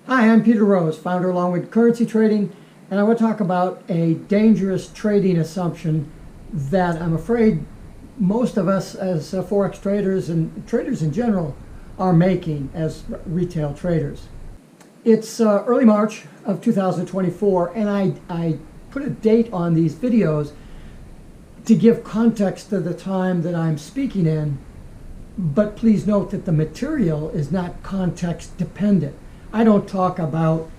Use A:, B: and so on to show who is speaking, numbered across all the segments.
A: Hi, I'm Peter Rose, founder of Longwood Currency Trading, and I want to talk about a dangerous trading assumption that I'm afraid most of us as Forex traders and traders in general are making as retail traders. It's early March of 2024, and I put a date on these videos to give context to the time that I'm speaking in, but please note that the material is not context dependent. I don't talk about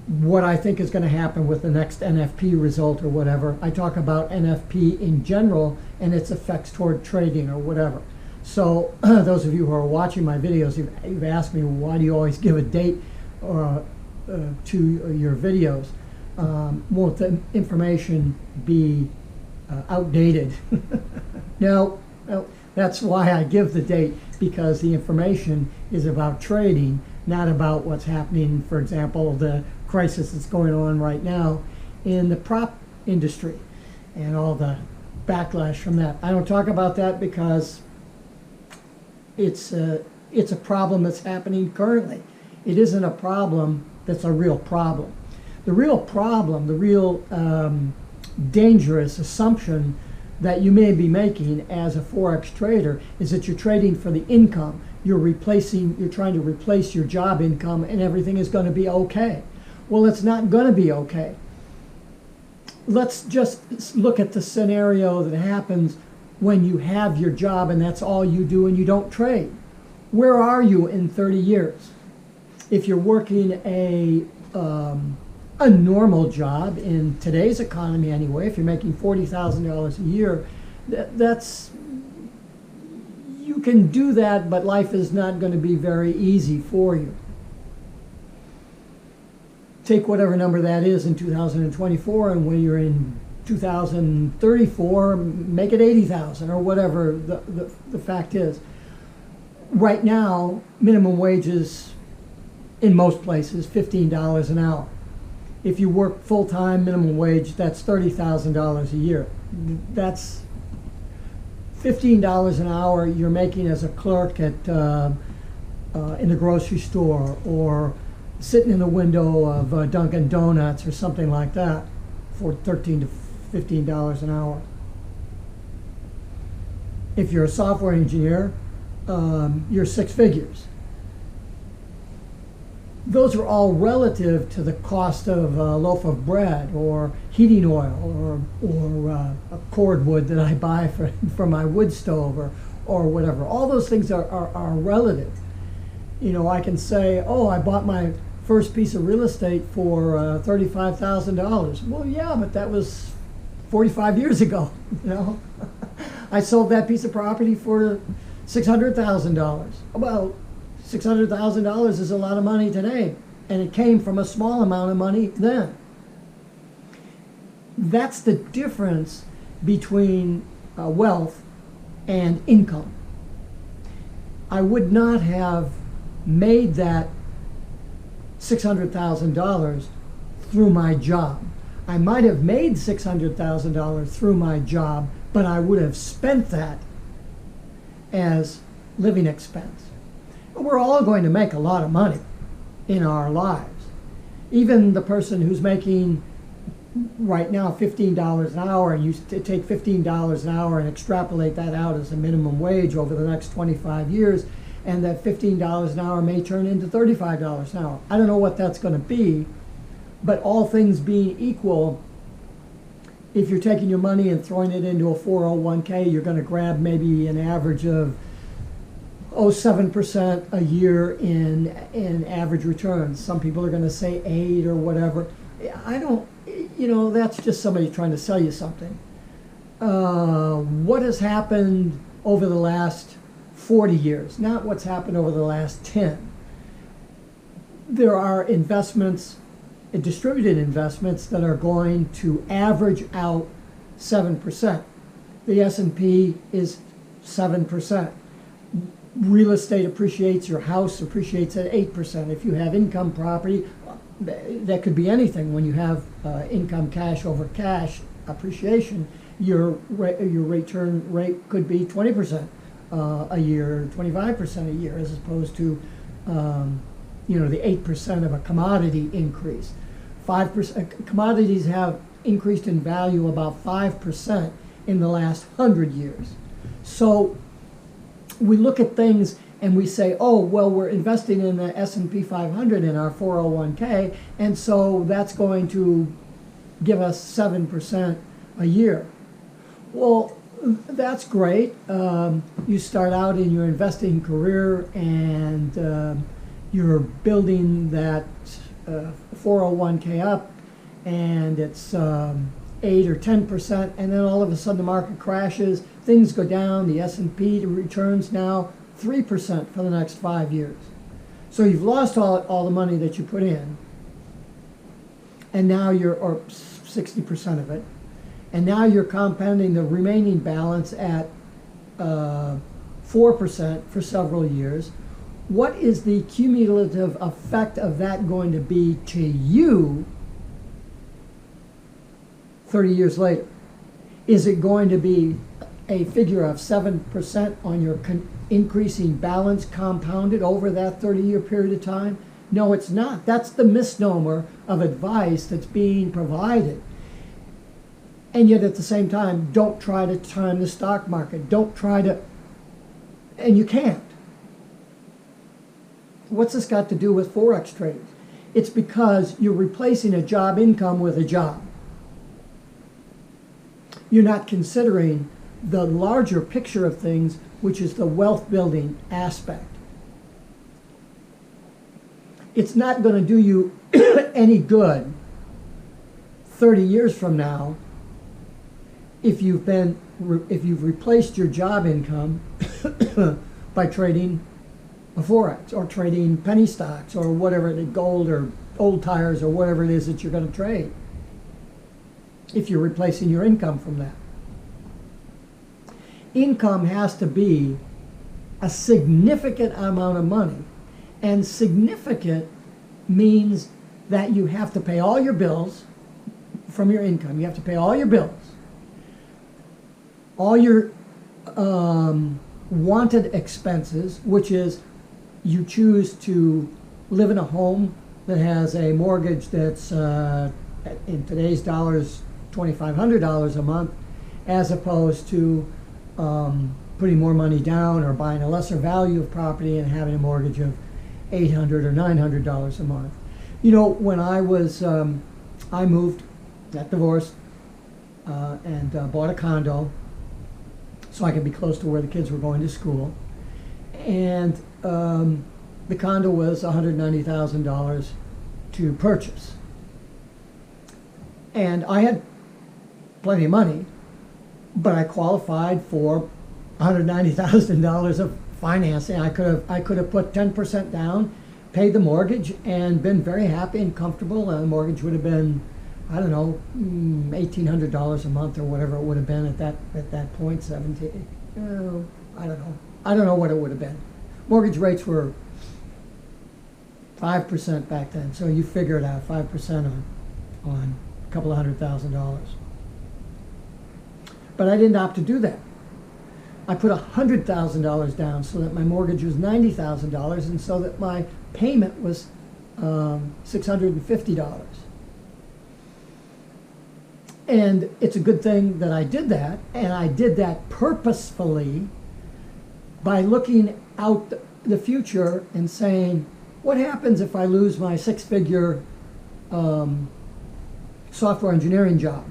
A: what I think is going to happen with the next NFP result or whatever. I talk about NFP in general and its effects toward trading or whatever. So those of you who are watching my videos, you've asked me, why do you always give a date to your videos? Won't the information be outdated? No, that's why I give the date, because the information is about trading, not about what's happening, for example, the crisis that's going on right now in the prop industry and all the backlash from that. I don't talk about that because it's a problem that's happening currently. It isn't a problem that's a real problem. The real problem, the real dangerous assumption that you may be making as a Forex trader is that you're trading for the income. You're trying to replace your job income and everything is going to be okay. Well, it's not going to be okay. Let's just look at the scenario that happens when you have your job and that's all you do and you don't trade. Where are you in 30 years? If you're working a normal job in today's economy anyway, if you're making $40,000 a year, you can do that, but life is not going to be very easy for you. Take whatever number that is in 2024, and when you're in 2034, make it 80,000 or whatever the fact is. Right now, minimum wages in most places, $15 an hour. If you work full-time, minimum wage, that's $30,000 a year. That's $15 an hour you're making as a clerk at in the grocery store, or sitting in the window of Dunkin' Donuts or something like that for $13 to $15 an hour. If you're a software engineer, you're six figures. Those are all relative to the cost of a loaf of bread or heating oil or a cordwood that I buy for my wood stove or whatever. All those things are relative. You know, I can say, oh, I bought my first piece of real estate for $35,000. Well, yeah, but that was 45 years ago. You know, I sold that piece of property for $600,000. Well, $600,000 is a lot of money today, and it came from a small amount of money then. That's the difference between wealth and income. I would not have made that $600,000 through my job. I might have made $600,000 through my job, but I would have spent that as living expense. We're all going to make a lot of money in our lives. Even the person who's making right now $15 an hour, and you take $15 an hour and extrapolate that out as a minimum wage over the next 25 years, and that $15 an hour may turn into $35 an hour. I don't know what that's going to be, but all things being equal, if you're taking your money and throwing it into a 401k, you're going to grab maybe an average of 7% a year in average returns. Some people are going to say 8 or whatever. I don't, that's just somebody trying to sell you something. What has happened over the last 40 years, not what's happened over the last 10. There are investments, distributed investments, that are going to average out 7%. The S&P is 7%. Real estate appreciates, your house appreciates at 8%. If you have income property, that could be anything. When you have income cash over cash appreciation, your return rate could be 20% a year, 25% a year, as opposed to the 8% of a commodity increase. 5% commodities have increased in value about 5% in the last 100 years. So we look at things and we say, oh, well, we're investing in the S&P 500 in our 401k, and so that's going to give us 7% a year. Well, that's great. You start out in your investing career and you're building that 401k up, and it's 8 or 10%, and then all of a sudden the market crashes, things go down, the S&P returns now 3% for the next 5 years. So you've lost all the money that you put in, and now or 60% of it, and now you're compounding the remaining balance at 4% for several years. What is the cumulative effect of that going to be to you 30 years later? Is it going to be a figure of 7% on your increasing balance compounded over that 30-year period of time? No, it's not. That's the misnomer of advice that's being provided. And yet at the same time, don't try to time the stock market. Don't try to, and you can't. What's this got to do with Forex trading? It's because you're replacing a job income with a job. You're not considering the larger picture of things, which is the wealth building aspect. It's not going to do you any good 30 years from now if you've replaced your job income by trading a Forex or trading penny stocks or whatever, gold or old tires or whatever it is that you're going to trade, if you're replacing your income from that. Income has to be a significant amount of money, and significant means that you have to pay all your bills from your income. You have to pay all your bills, all your wanted expenses, which is you choose to live in a home that has a mortgage that's in today's dollars $2,500 a month, as opposed to putting more money down or buying a lesser value of property and having a mortgage of $800 or $900 a month. When I moved, got divorced, and bought a condo so I could be close to where the kids were going to school. And the condo was $190,000 to purchase. And I had plenty of money, but I qualified for $190,000 of financing. I could have put 10% down, paid the mortgage, and been very happy and comfortable. The mortgage would have been, I don't know, $1,800 a month or whatever it would have been at that point. 17. I don't know. I don't know what it would have been. Mortgage rates were 5% back then, so you figure it out, 5% on a couple of $100,000. But I didn't opt to do that. I put $100,000 down so that my mortgage was $90,000, and so that my payment was $650. And it's a good thing that I did that, and I did that purposefully by looking out the future and saying, what happens if I lose my six-figure software engineering job?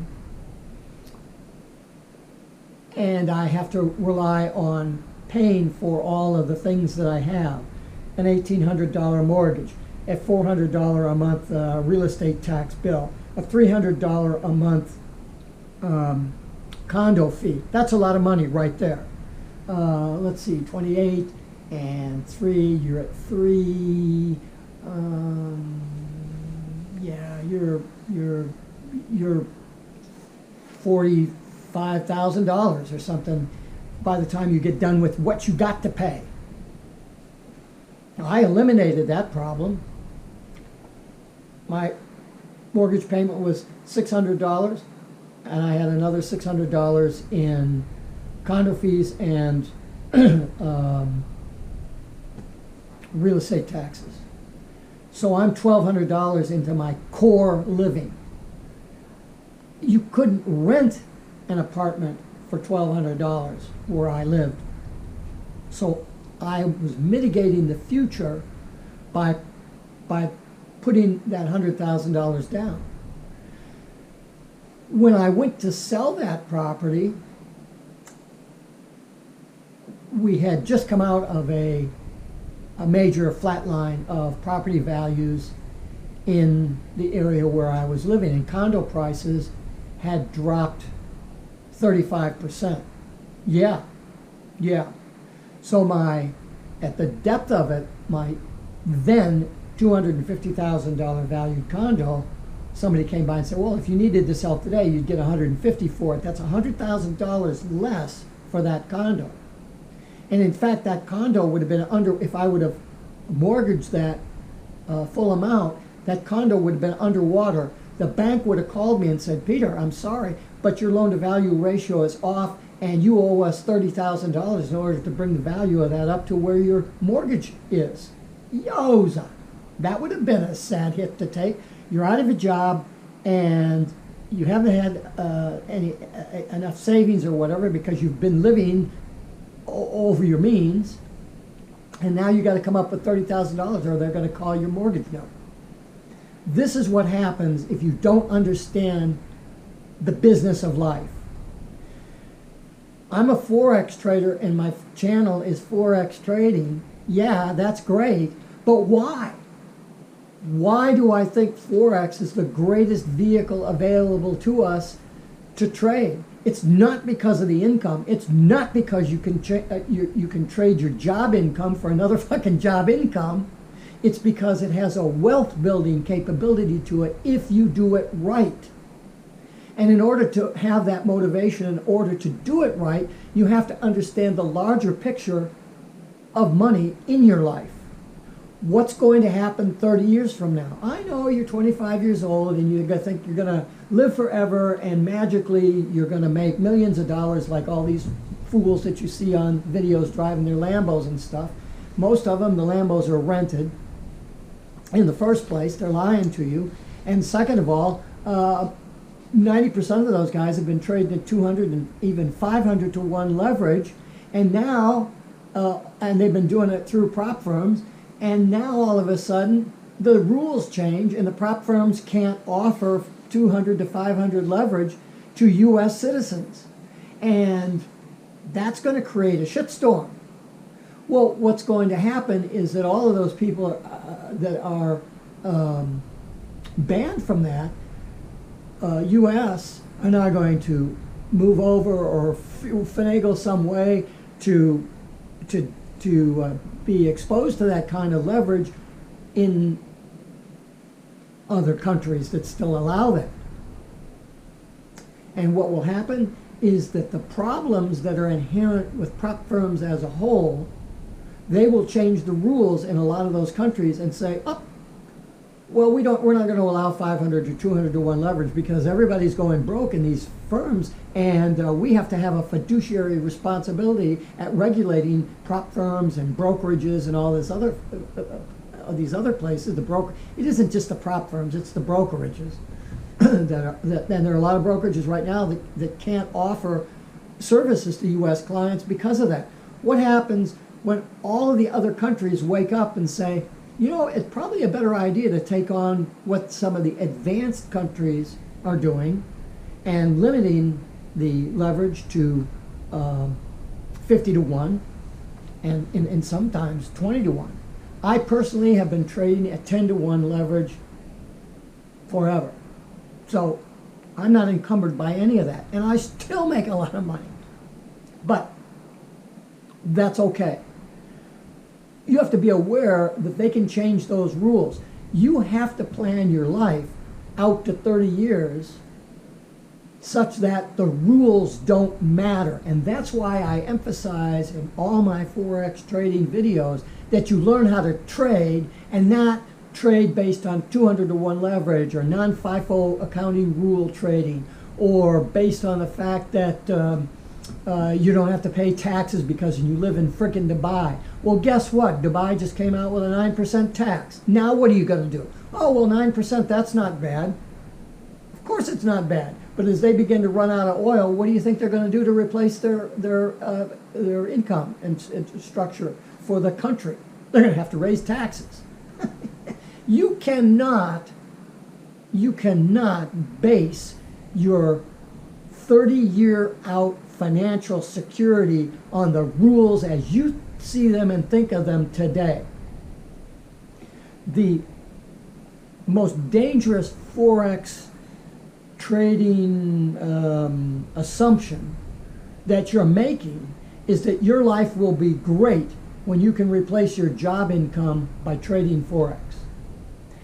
A: And I have to rely on paying for all of the things that I have. An $1,800 mortgage, a $400 a month real estate tax bill, a $300 a month condo fee. That's a lot of money right there. Let's see, 28 and 3, you're at 3. Yeah, you're $45,000 or something by the time you get done with what you got to pay. Now, I eliminated that problem. My mortgage payment was $600, and I had another $600 in condo fees and real estate taxes. So I'm $1,200 into my core living. You couldn't rent an apartment for $1,200 where I lived. So I was mitigating the future by putting that $100,000 down. When I went to sell that property, we had just come out of a major flatline of property values in the area where I was living, and condo prices had dropped 35%. Yeah. So at the depth of it, my then $250,000 valued condo, somebody came by and said, well, if you needed to sell today, you'd get $150,000 for it. That's $100,000 less for that condo. And in fact, that condo would have been if I would have mortgaged that full amount, that condo would have been underwater. The bank would have called me and said, Peter, I'm sorry, but your loan to value ratio is off and you owe us $30,000 in order to bring the value of that up to where your mortgage is. Yoza. That would have been a sad hit to take. You're out of a job and you haven't had enough savings or whatever because you've been living over your means, and now you got to come up with $30,000 or they're going to call your mortgage note. This is what happens if you don't understand the business of life. I'm a Forex trader and my channel is FOREX Trading. Yeah, that's great, but why? Why do I think Forex is the greatest vehicle available to us to trade? It's not because of the income. It's not because you can trade your job income for another fucking job income. It's because it has a wealth building capability to it if you do it right. And in order to have that motivation, in order to do it right, you have to understand the larger picture of money in your life. What's going to happen 30 years from now? I know you're 25 years old and you think you're going to live forever and magically you're going to make millions of dollars like all these fools that you see on videos driving their Lambos and stuff. Most of them, the Lambos are rented. In the first place, they're lying to you. And second of all, 90% of those guys have been trading at 200 and even 500 to 1 leverage. And now, and they've been doing it through prop firms. And now all of a sudden, the rules change and the prop firms can't offer 200 to 500 leverage to U.S. citizens. And that's going to create a shitstorm. Well, what's going to happen is that all of those people that are banned from that, U.S. are now going to move over or finagle some way to be exposed to that kind of leverage in other countries that still allow that. And what will happen is that the problems that are inherent with prop firms as a whole, they will change the rules in a lot of those countries and say, oh, well, we're not going to allow 500 or 200 to 1 leverage because everybody's going broke in these firms, and we have to have a fiduciary responsibility at regulating prop firms and brokerages and all this other these other places. It isn't just the prop firms; it's the brokerages. And there are a lot of brokerages right now that can't offer services to U.S. clients because of that. What happens when all of the other countries wake up and say, you know, it's probably a better idea to take on what some of the advanced countries are doing and limiting the leverage to 50 to 1 and sometimes 20 to 1. I personally have been trading at 10 to 1 leverage forever. So I'm not encumbered by any of that. And I still make a lot of money. But that's okay. You have to be aware that they can change those rules. You have to plan your life out to 30 years such that the rules don't matter. And that's why I emphasize in all my Forex trading videos that you learn how to trade and not trade based on 200 to 1 leverage or non-FIFO accounting rule trading, or based on the fact that You don't have to pay taxes because you live in frickin' Dubai. Well, guess what? Dubai just came out with a 9% tax. Now what are you going to do? Oh, well, 9%, that's not bad. Of course it's not bad. But as they begin to run out of oil, what do you think they're going to do to replace their income and structure for the country? They're going to have to raise taxes. You cannot base your 30-year out financial security on the rules as you see them and think of them today. The most dangerous Forex trading assumption that you're making is that your life will be great when you can replace your job income by trading Forex.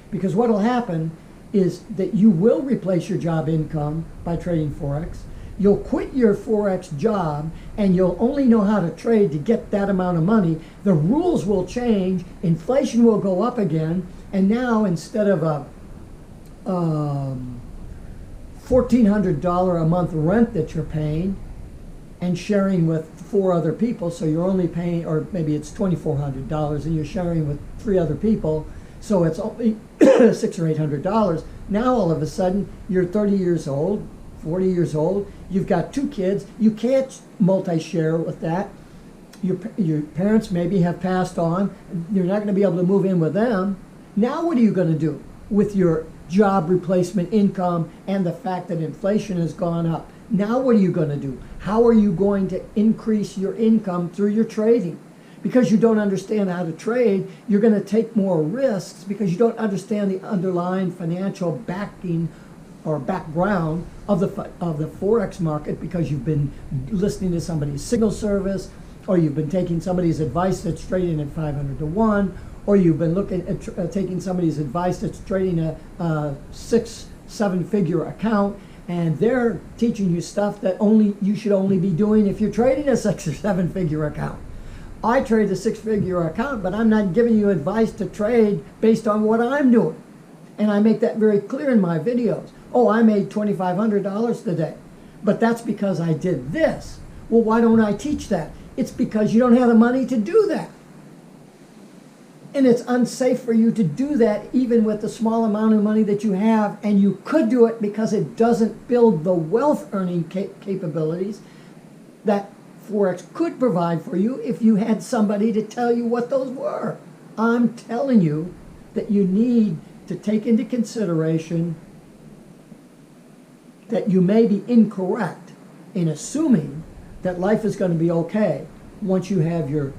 A: Because what will happen is that you will replace your job income by trading Forex. You'll quit your Forex job and you'll only know how to trade to get that amount of money. The rules will change, inflation will go up again, and now instead of a $1,400 a month rent that you're paying and sharing with 4 other people, so you're only paying, or maybe it's $2,400 and you're sharing with 3 other people, so it's only $600 or $800. Now all of a sudden you're 30 years old, 40 years old, you've got 2 kids, you can't multi-share with that. Your parents maybe have passed on, you're not going to be able to move in with them. Now what are you going to do with your job replacement income and the fact that inflation has gone up? Now what are you going to do? How are you going to increase your income through your trading? Because you don't understand how to trade, you're going to take more risks because you don't understand the underlying financial backing or background of the Forex market, because you've been listening to somebody's signal service, or you've been taking somebody's advice that's trading at 500 to 1, or you've been looking at taking somebody's advice that's trading a 6-7 figure account, and they're teaching you stuff that you should only be doing if you're trading a 6 or 7 figure account. I trade a 6-figure account, but I'm not giving you advice to trade based on what I'm doing. And I make that very clear in my videos. Oh, I made $2,500 today, but that's because I did this. Well, why don't I teach that? It's because you don't have the money to do that. And it's unsafe for you to do that even with the small amount of money that you have, and you could do it because it doesn't build the wealth earning capabilities that Forex could provide for you if you had somebody to tell you what those were. I'm telling you that you need to take into consideration that you may be incorrect in assuming that life is going to be okay once you have your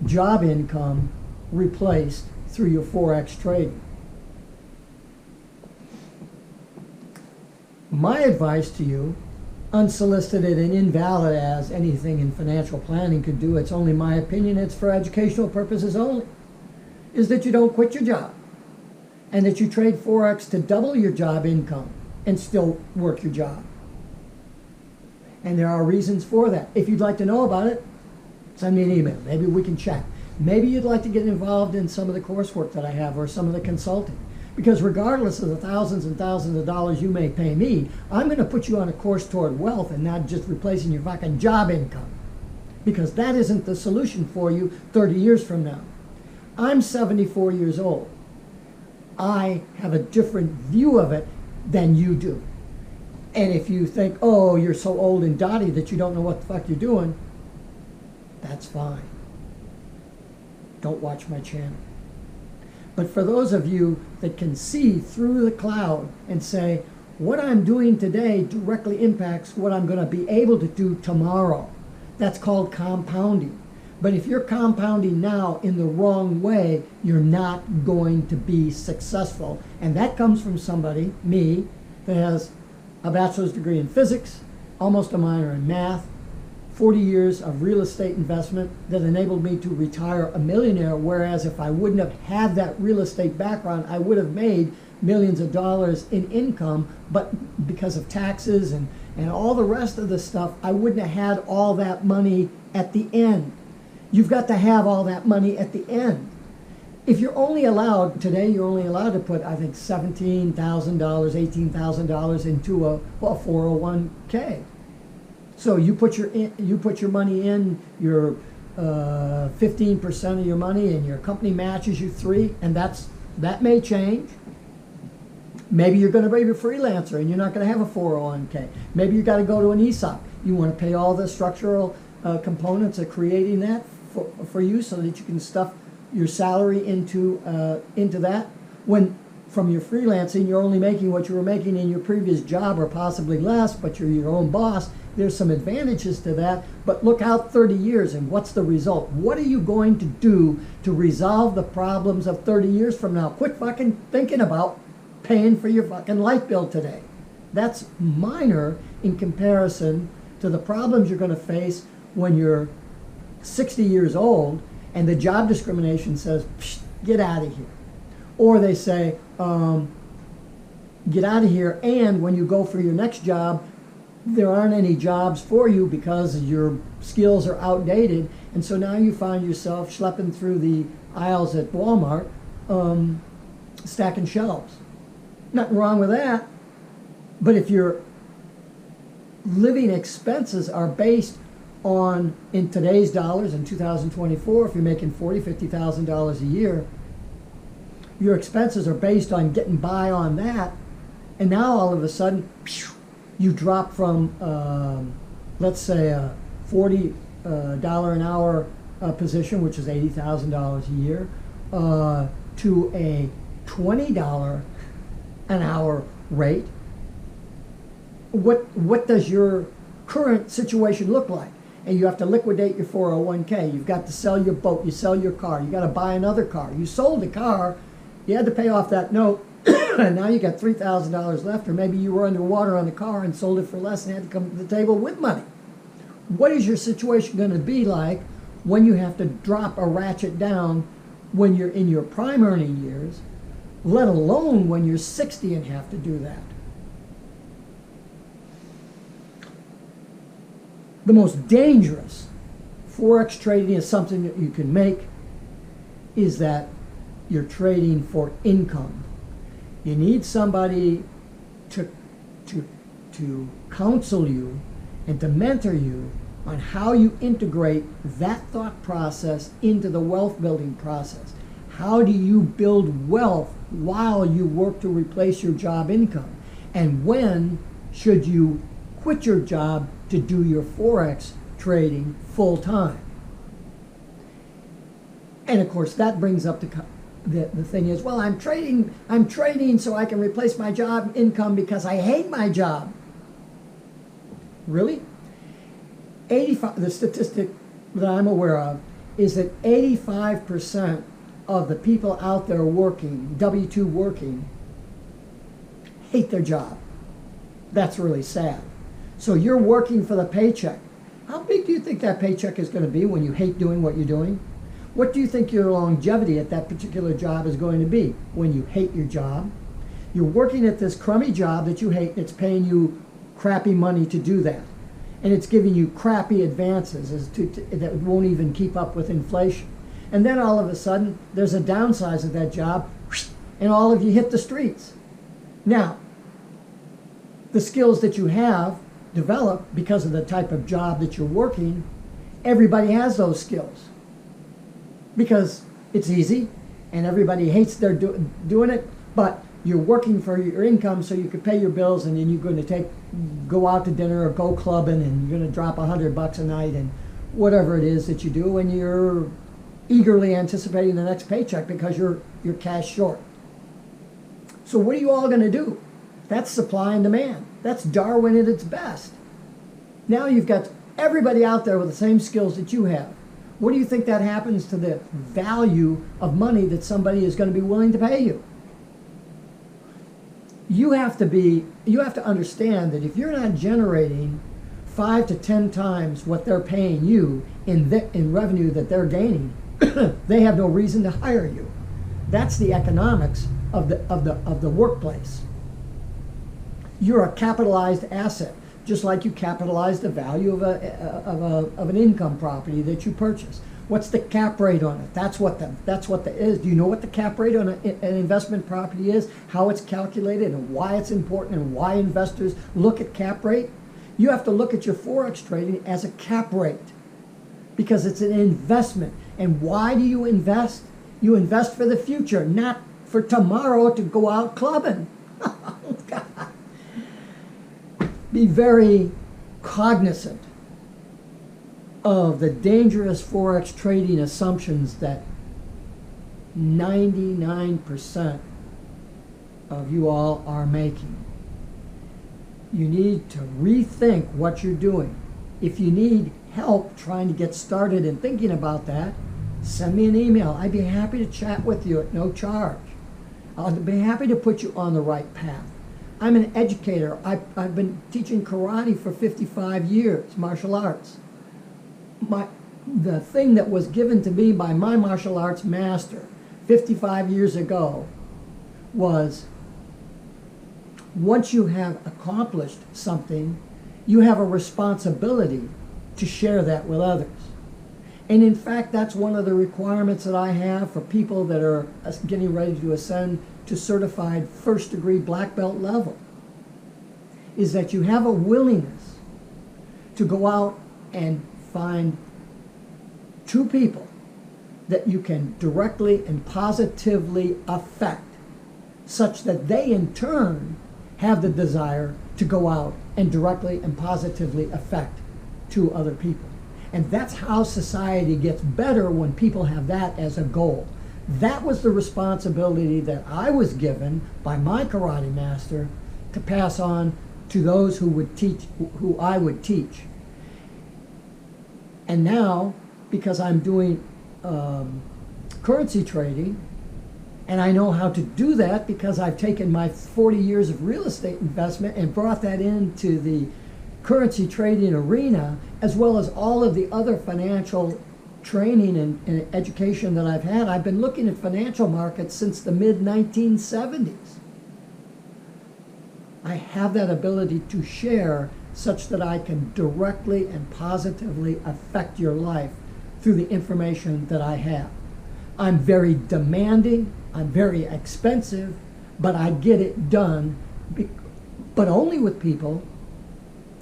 A: job income replaced through your Forex trading. My advice to you, unsolicited and invalid as anything in financial planning could do, it's only my opinion, it's for educational purposes only, is that you don't quit your job and that you trade Forex to double your job income and still work your job. And there are reasons for that. If you'd like to know about it, send me an email. Maybe we can chat. Maybe you'd like to get involved in some of the coursework that I have or some of the consulting. Because regardless of the thousands and thousands of dollars you may pay me, I'm going to put you on a course toward wealth and not just replacing your fucking job income. Because that isn't the solution for you 30 years from now. I'm 74 years old. I have a different view of it than you do. And if you think, oh, you're so old and dotty that you don't know what the fuck you're doing, that's fine. Don't watch my channel. But for those of you that can see through the cloud and say, what I'm doing today directly impacts what I'm going to be able to do tomorrow, that's called compounding. But if you're compounding now in the wrong way, you're not going to be successful. And that comes from somebody, me, that has a bachelor's degree in physics, almost a minor in math, 40 years of real estate investment that enabled me to retire a millionaire, whereas if I wouldn't have had that real estate background, I would have made millions of dollars in income, but because of taxes and all the rest of the stuff, I wouldn't have had all that money at the end. You've got to have all that money at the end. If you're only allowed, today you're only allowed to put, I think, $17,000, $18,000 into a 401k. So you put your money in, your 15% of your money, and your company matches you 3%, and that may change. Maybe you're going to be a freelancer and you're not going to have a 401k. Maybe you got to go to an ESOP. You want to pay all the structural components of creating that for you, so that you can stuff your salary into that. When from your freelancing, you're only making what you were making in your previous job, or possibly less, but you're your own boss. There's some advantages to that, but look out 30 years and what's the result? What are you going to do to resolve the problems of 30 years from now? Quit fucking thinking about paying for your fucking light bill today. That's minor in comparison to the problems you're going to face when you're 60 years old and the job discrimination says, get out of here. Or they say, get out of here, and when you go for your next job, there aren't any jobs for you because your skills are outdated, and so now you find yourself schlepping through the aisles at Walmart, stacking shelves. Nothing wrong with that, but if your living expenses are based on, in today's dollars, in 2024, if you're making $40,000, $50,000 a year, your expenses are based on getting by on that, and now all of a sudden, you drop from, let's say, a $40 an hour position, which is $80,000 a year, to a $20 an hour rate. What does your current situation look like? And you have to liquidate your 401k. You've got to sell your boat. You sell your car. You got to buy another car. You sold a car. You had to pay off that note. And now you got $3,000 left, or maybe you were underwater on the car and sold it for less and had to come to the table with money. What is your situation going to be like when you have to drop a ratchet down when you're in your prime earning years, let alone when you're 60 and have to do that? The most dangerous Forex trading is something that you can make is that you're trading for income. You need somebody to counsel you and to mentor you on how you integrate that thought process into the wealth building process. How do you build wealth while you work to replace your job income? And when should you quit your job to do your Forex trading full time? And of course, that brings up the thing is, well, I'm trading so I can replace my job income because I hate my job. Really? The statistic that I'm aware of is that 85% of the people out there working, W-2 working, hate their job. That's really sad. So you're working for the paycheck. How big do you think that paycheck is going to be when you hate doing what you're doing? What do you think your longevity at that particular job is going to be when you hate your job? You're working at this crummy job that you hate, and it's paying you crappy money to do that. And it's giving you crappy advances that won't even keep up with inflation. And then all of a sudden, there's a downsize of that job, and all of you hit the streets. Now, the skills that you have developed because of the type of job that you're working, everybody has those skills. Because it's easy, and everybody hates their doing it, but you're working for your income so you can pay your bills, and then you're going to go out to dinner or go clubbing, and you're going to drop $100 a night and whatever it is that you do, and you're eagerly anticipating the next paycheck because you're cash short. So what are you all going to do? That's supply and demand. That's Darwin at its best. Now you've got everybody out there with the same skills that you have. What do you think that happens to the value of money that somebody is going to be willing to pay you? You have to understand that if you're not generating 5 to 10 times what they're paying you in revenue that they're gaining, they have no reason to hire you. That's the economics of the workplace. You're a capitalized asset, just like you capitalize the value of an income property that you purchase. What's the cap rate on it? That's what the is. Do you know what the cap rate on an investment property is? How it's calculated and why it's important and why investors look at cap rate? You have to look at your Forex trading as a cap rate because it's an investment. And why do you invest? You invest for the future, not for tomorrow to go out clubbing. Oh, God. Be very cognizant of the dangerous Forex trading assumptions that 99% of you all are making. You need to rethink what you're doing. If you need help trying to get started and thinking about that, send me an email. I'd be happy to chat with you at no charge. I'll be happy to put you on the right path. I'm an educator. I've been teaching karate for 55 years, martial arts. The thing that was given to me by my martial arts master 55 years ago was, once you have accomplished something, you have a responsibility to share that with others. And in fact, that's one of the requirements that I have for people that are getting ready to ascend to certified first-degree black belt level, is that you have a willingness to go out and find two people that you can directly and positively affect, such that they in turn have the desire to go out and directly and positively affect two other people. And that's how society gets better, when people have that as a goal. That was the responsibility that I was given by my karate master to pass on to those who would teach, who I would teach. And now, because I'm doing currency trading, and I know how to do that because I've taken my 40 years of real estate investment and brought that into the currency trading arena, as well as all of the other financial training and education that I've had. I've been looking at financial markets since the mid-1970s. I have that ability to share such that I can directly and positively affect your life through the information that I have. I'm very demanding, I'm very expensive, but I get it done, but only with people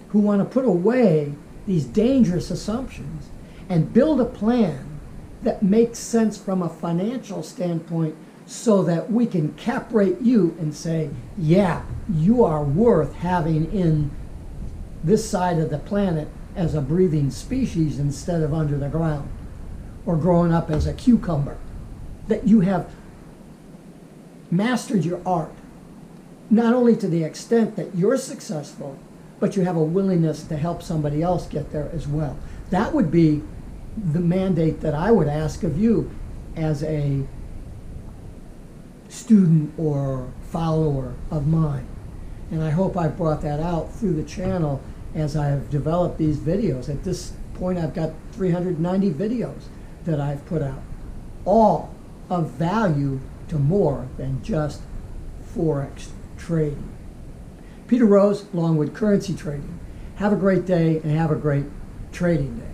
A: who want to put away these dangerous assumptions and build a plan that makes sense from a financial standpoint, so that we can cap rate you and say, yeah, you are worth having in this side of the planet as a breathing species instead of under the ground or growing up as a cucumber. That you have mastered your art, not only to the extent that you're successful, but you have a willingness to help somebody else get there as well. That would be the mandate that I would ask of you as a student or follower of mine. And I hope I've brought that out through the channel as I've developed these videos. At this point, I've got 390 videos that I've put out, all of value to more than just Forex trading. Peter Rose, Longwood Currency Trading. Have a great day and have a great trading day.